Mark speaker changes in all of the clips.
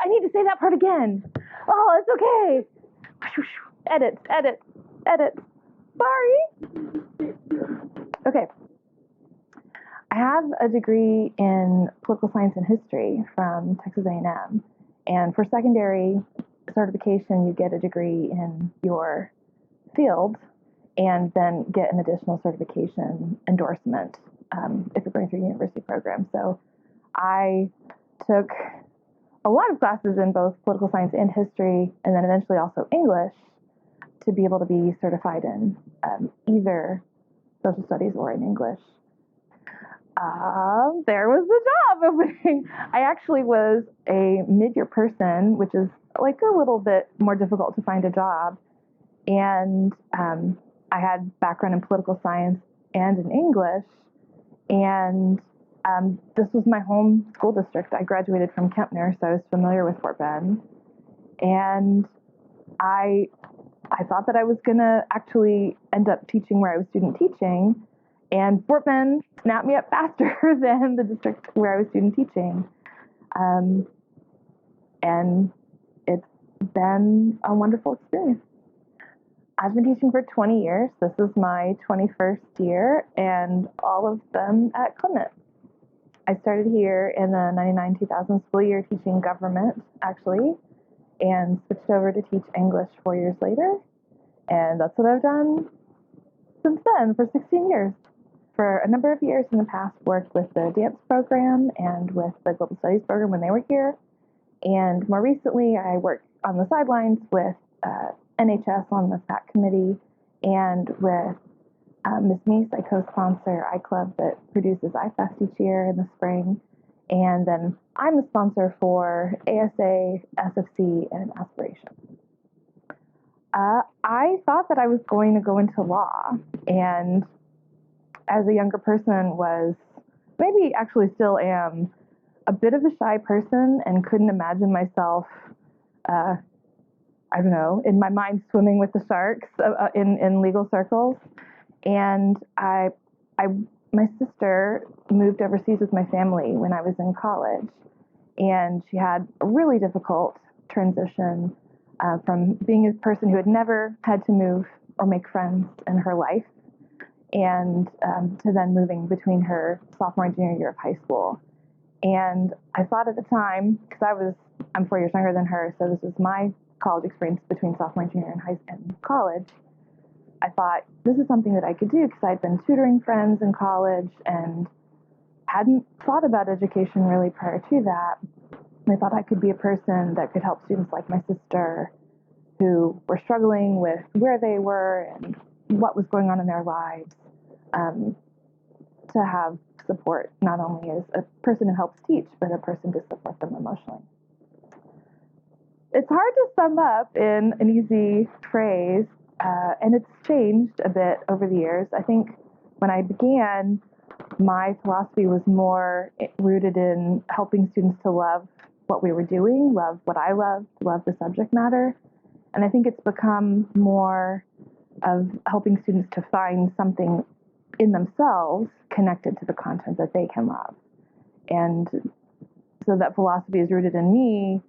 Speaker 1: I need to say that part again. Oh, it's okay. Edit. Sorry. Okay. I have a degree in political science and history from Texas A&M. And for secondary certification, you get a degree in your field and then get an additional certification endorsement if you're going through a university program. So I took a lot of classes in both political science and history, and then eventually also English to be able to be certified in either social studies or in English. There was the job opening. I actually was a mid-year person, which is like a little bit more difficult to find a job. And I had background in political science and in English. And this was my home school district. I graduated from Kempner, so I was familiar with Fort Bend. And I thought that I was going to actually end up teaching where I was student teaching. And Fort Bend snapped me up faster than the district where I was student teaching. And it's been a wonderful experience. I've been teaching for 20 years. This is my 21st year, and all of them at Clements. I started here in the 99-2000 school year teaching government, actually, and switched over to teach English 4 years later. And that's what I've done since then for 16 years. For a number of years in the past, worked with the dance program and with the global studies program when they were here. And more recently, I worked on the sidelines with NHS on the FAC committee and with Ms. Meese. I co-sponsor iClub that produces iFest each year in the spring. And then I'm a sponsor for ASA, SFC, and Aspiration. I thought that I was going to go into law, and as a younger person was, maybe actually still am, a bit of a shy person and couldn't imagine myself, I don't know, in my mind swimming with the sharks in legal circles. And my sister moved overseas with my family when I was in college, and she had a really difficult transition from being a person who had never had to move or make friends in her life, and to then moving between her sophomore and junior year of high school. And I thought at the time, because I'm 4 years younger than her, so this was my college experience between sophomore and junior and college, I thought this is something that I could do because I'd been tutoring friends in college and hadn't thought about education really prior to that. I thought I could be a person that could help students like my sister who were struggling with where they were and what was going on in their lives, to have support, not only as a person who helps teach, but a person to support them emotionally. It's hard to sum up in an easy phrase, and it's changed a bit over the years. I think when I began, my philosophy was more rooted in helping students to love what we were doing, love what I loved, love the subject matter. And I think it's become more of helping students to find something in themselves connected to the content that they can love. And so that philosophy is rooted in me,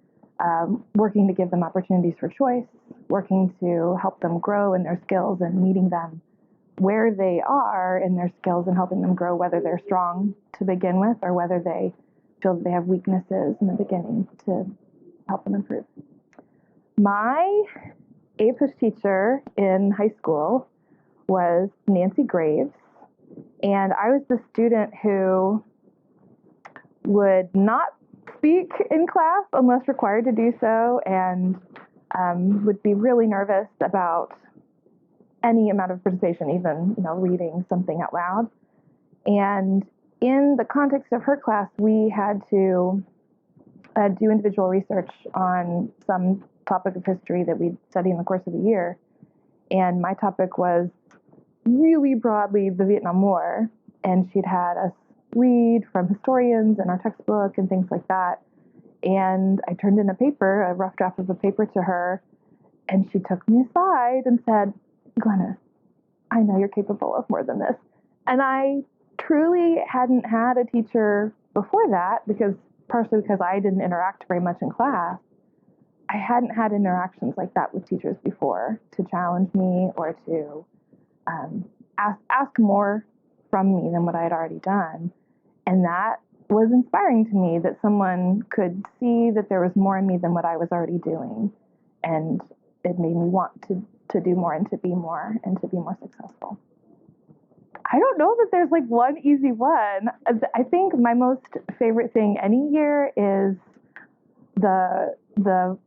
Speaker 1: working to give them opportunities for choice, working to help them grow in their skills and meeting them where they are in their skills and helping them grow, whether they're strong to begin with or whether they feel that they have weaknesses in the beginning, to help them improve. My APUSH teacher in high school was Nancy Graves, and I was the student who would not speak in class unless required to do so, and would be really nervous about any amount of participation, even reading something out loud. And in the context of her class, we had to do individual research on some topic of history that we'd study in the course of the year. And my topic was really broadly the Vietnam War, and she'd had us read from historians and our textbook and things like that. And I turned in a rough draft of a paper to her, and she took me aside and said, "Glenys, I know you're capable of more than this." And I truly hadn't had a teacher before that, because partially because I didn't interact very much in class, I hadn't had interactions like that with teachers before to challenge me or to ask more from me than what I had already done. And that was inspiring to me, that someone could see that there was more in me than what I was already doing. And it made me want to do more and to be more and to be more successful. I don't know that there's like one easy one. I think my most favorite thing any year is the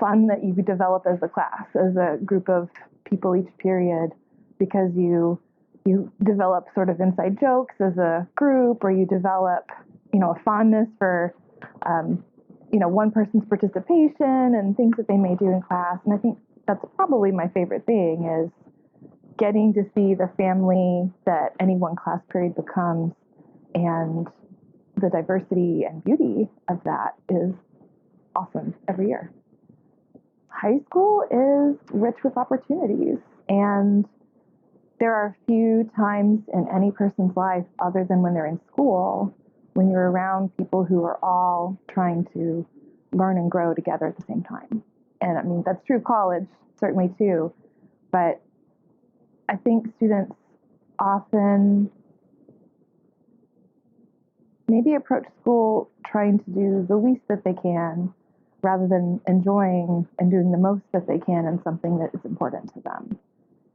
Speaker 1: fun that you develop as a class, as a group of people each period, because you develop sort of inside jokes as a group, or you develop, a fondness for, one person's participation and things that they may do in class. And I think that's probably my favorite thing, is getting to see the family that any one class period becomes, and the diversity and beauty of that is awesome every year. High school is rich with opportunities, and there are few times in any person's life, other than when they're in school, when you're around people who are all trying to learn and grow together at the same time. And I mean, that's true of college, certainly too, but I think students often maybe approach school trying to do the least that they can, rather than enjoying and doing the most that they can in something that is important to them.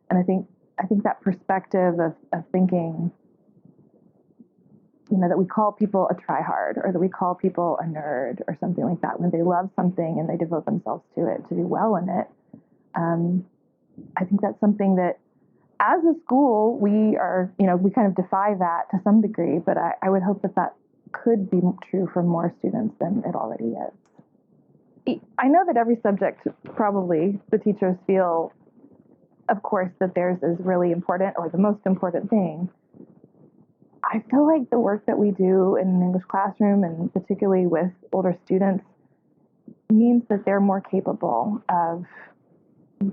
Speaker 1: And I think that perspective of thinking, that we call people a try-hard, or that we call people a nerd or something like that, when they love something and they devote themselves to it, to do well in it. I think that's something that, as a school, we are, we kind of defy that to some degree, but I would hope that could be true for more students than it already is. I know that every subject, probably, the teachers feel, of course, that theirs is really important, or the most important thing. I feel like the work that we do in an English classroom, and particularly with older students, means that they're more capable of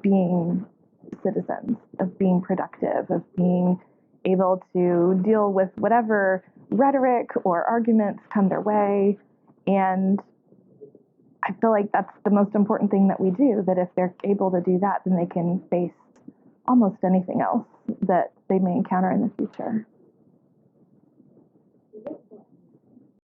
Speaker 1: being citizens, of being productive, of being able to deal with whatever rhetoric or arguments come their way. And I feel like that's the most important thing that we do, that if they're able to do that, then they can face almost anything else that they may encounter in the future.